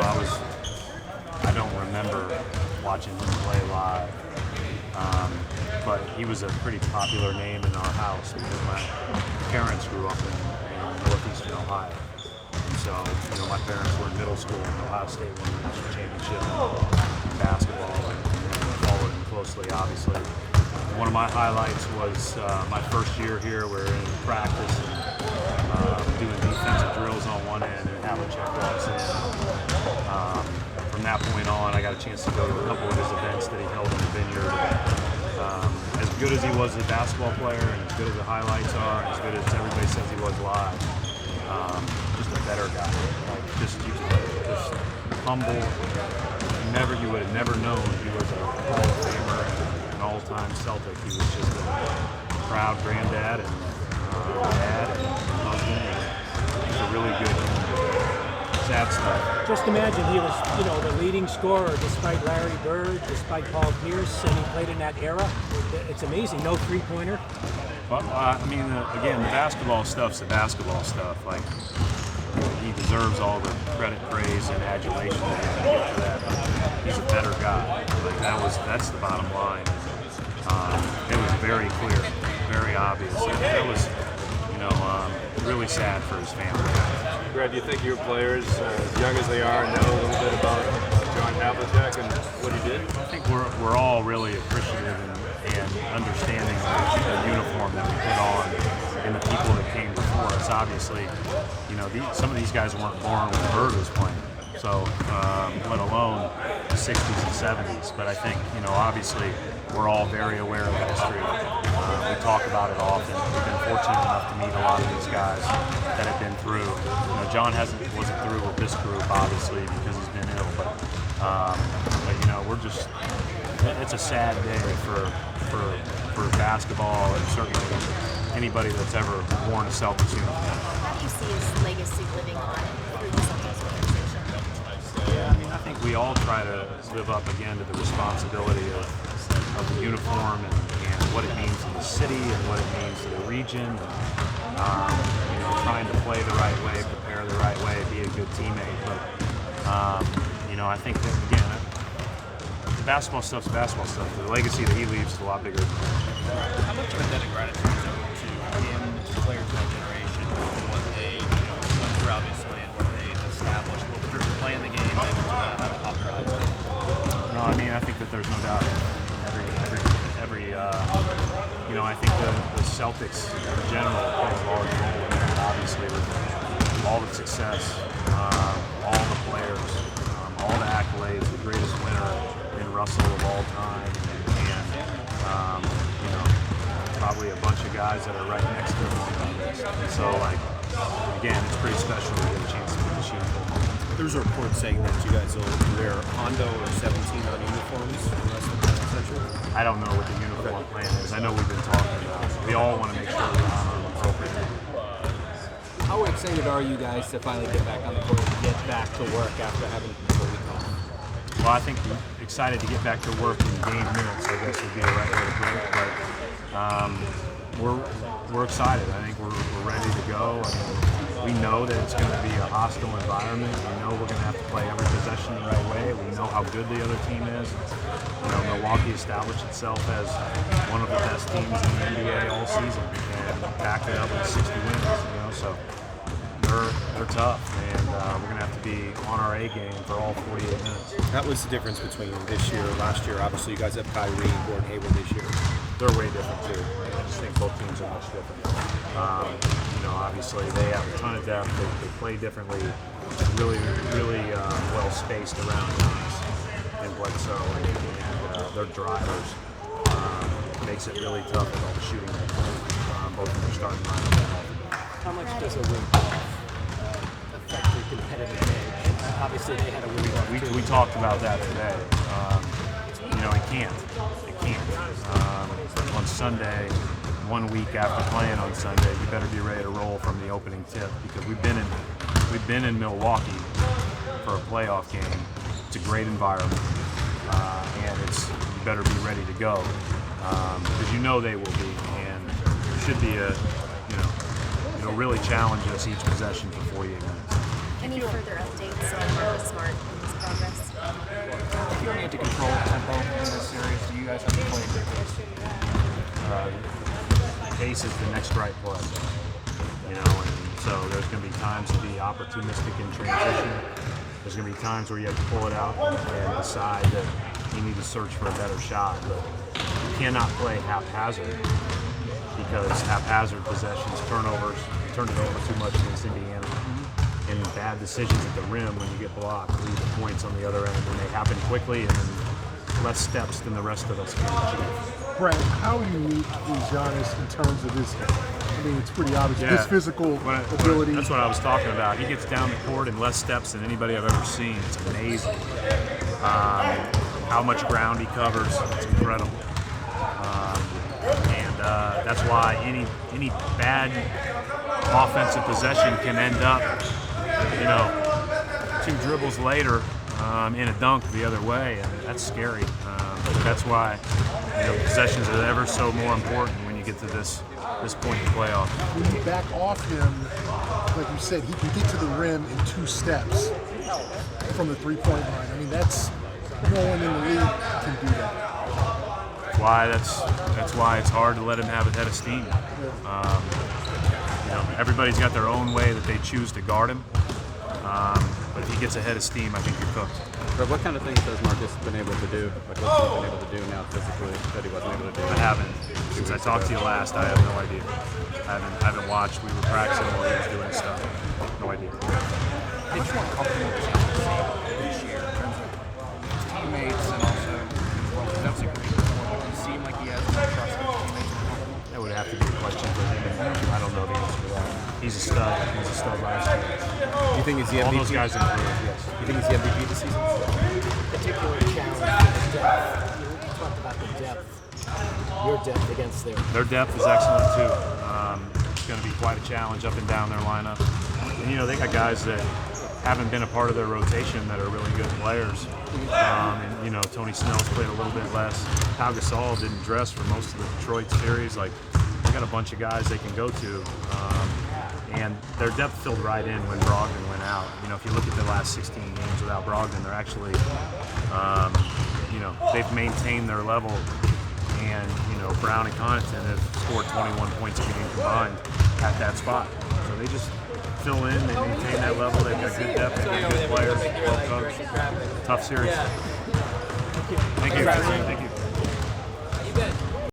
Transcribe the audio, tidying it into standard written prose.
I don't remember watching him play live, but he was a pretty popular name in our house because my parents grew up in northeastern Ohio. And so, my parents were in middle school and Ohio State won the national championship in basketball and followed him closely, obviously. One of my highlights was my first year here. We're in practice and doing defensive drills on one end, and Havlicek walks in. From that point on, I got a chance to go to a couple of his events that he held in the Vineyard. As good as he was as a basketball player, and as good as the highlights are, and as good as everybody says he was live, just a better guy. Just humble. You would have never known he was a Hall of Famer and an all-time Celtic. He was just a proud granddad and dad and husband. And he's a really good human being. Sad stuff. Just imagine he was, the leading scorer despite Larry Bird, despite Paul Pierce, and he played in that era. It's amazing. No three-pointer. Well, again, the basketball stuff's the basketball stuff. He deserves all the credit, praise, and adulation that he can get for that. He's a better guy. That's the bottom line. It was very clear, very obvious. It was, really sad for his family. Brad, do you think your players, as young as they are, know a little bit about John Havlicek and what he did? I think we're all really appreciative and understanding the uniform that we put on and the people that came before us. Obviously, some of these guys weren't born when Bird was playing, so let alone the 60s and 70s. But I think, obviously, we're all very aware of the history. We talk about it often. We've been fortunate enough to meet a lot of these guys that have been through. John wasn't through with this group, obviously, because he's been ill. But it's a sad day for basketball and certainly anybody that's ever worn a Celtics uniform. How do you see his legacy living on through the Celtics organization? Yeah, I think we all try to live up again to the responsibility of the uniform and what it means to the city and what it means to the region. Trying to play the right way, prepare the right way, be a good teammate. But I think that again, the basketball stuff's basketball stuff. The legacy that he leaves is a lot bigger. How much of a debt of gratitude is to him, to players of that generation, for what they went through, obviously, and what they established, both in terms of playing the game and how to popularize it? No, I think that there's no doubt. I think the Celtics in general play a large role in that, obviously, with all the success, all the players, all the accolades, the greatest winner in Russell of all time, and probably a bunch of guys that are right next to him on that list. And so, again, it's pretty special to get a chance to put the uniform on. There's a report saying that you guys will wear Hondo or 17 on uniforms for the rest of the century. I don't know what the uniform plan is. I know we've been talking about it. We all want to make sure we honor them appropriately. How excited are you guys to finally get back on the court and get back to work after having a week off? Well, I think excited to get back to work in game minutes, I guess would be the right way to put it. But we're excited. I think we're ready to go. We know that it's going to be a hostile environment. We know we're going to have to play every possession the right way. We know how good the other team is. Milwaukee established itself as one of the best teams in the NBA all season and backed it up with 60 wins. So they're tough, and we're going to have to be on our A game for all 48 minutes. That was the difference between this year and last year. Obviously, you guys have Kyrie and Gordon Hayward this year. They're way different too. I just think both teams are much different. Obviously they have a ton of depth. They play differently. Really well spaced around Giannis and Bledsoe, and their drivers makes it really tough with all the shooting they play. Both of them are starting lineup. How much does a win affect your competitive edge? Obviously, they had a win off. We talked about that today. It can't. On Sunday, 1 week after playing on Sunday, you better be ready to roll from the opening tip because we've been in Milwaukee for a playoff game. It's a great environment, and you better be ready to go because they will be, and it should be really challenge us each possession for 48 minutes. Any further updates on Marcus Smart? chases the next right play. You know, and so there's going to be times to be opportunistic in transition. There's going to be times where you have to pull it out and decide that you need to search for a better shot. But you cannot play haphazard, because haphazard possessions, turnovers, you turned it over too much against Indiana, and bad decisions at the rim when you get blocked lead to points on the other end, and they happen quickly and in less steps than the rest of us can achieve. Brad, how unique is Giannis in terms of his? I mean, it's pretty obvious. His physical ability. That's what I was talking about. He gets down the court in less steps than anybody I've ever seen. It's amazing. How much ground he covers, it's incredible. That's why any bad offensive possession can end up, 2 dribbles later in a dunk the other way, and that's scary. That's why possessions are ever so more important when you get to this point in the playoffs. When you back off him, like you said, he can get to the rim in 2 steps from the 3-point line. I mean, that's no one in the league can do that. That's why it's hard to let him have a head of steam. Everybody's got their own way that they choose to guard him. But if he gets a head of steam, I think you're cooked. But what kind of things has Marcus been able to do? Like what's he been able to do now physically that he wasn't able to do? I haven't. Since I talked to you last, I have no idea. I haven't watched. We were practicing while he was doing stuff. No idea. Did you want comfortable with this year in terms of his teammates and also, well, that's a great performance. Does it seem like he has enough trust in his teammates? That would have to be a question for him. I don't know the answer to that. He's a stud. He was a stud last year. You think he's the MVP? All those guys improved, yes. You think he's the MVP this season? Particular challenge for the depth. You talked about the depth. Your depth against theirs. Their depth is excellent too. It's going to be quite a challenge up and down their lineup. And they got guys that haven't been a part of their rotation that are really good players. Tony Snell's played a little bit less. Pau Gasol didn't dress for most of the Detroit series. Like, they got a bunch of guys they can go to. And their depth filled right in when Brogdon went out. If you look at the last 16 games without Brogdon, they're actually, they've maintained their level. And, Brown and Connaughton have scored 21 points a game combined at that spot. So they just fill in, they maintain that level. They've got good depth, they've got good players, well coached. Tough series. Thank you. Thank you.